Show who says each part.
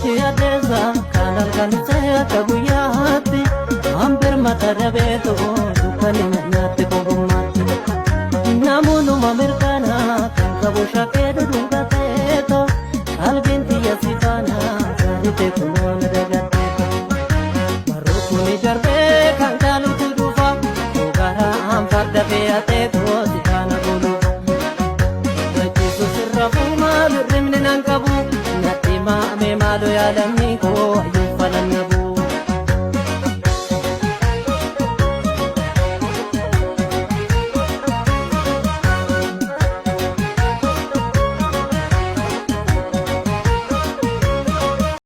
Speaker 1: kooti adeessa kanal kan seeta guyyaatti hambir mata dabeetu dukkani nyaatti kogummaatti namoonni mirkana kan qabu shakkee dhudhuugateeto qalbiin tiyya sifaana gaarite kunoona dagatteeto maroo kuni darbee kan kaalutu dhufa ogaraan farda fe'ateeto sifaana golufa gachiisu sirra fuuma birrimni nan qabu natti maame maaloo yaalan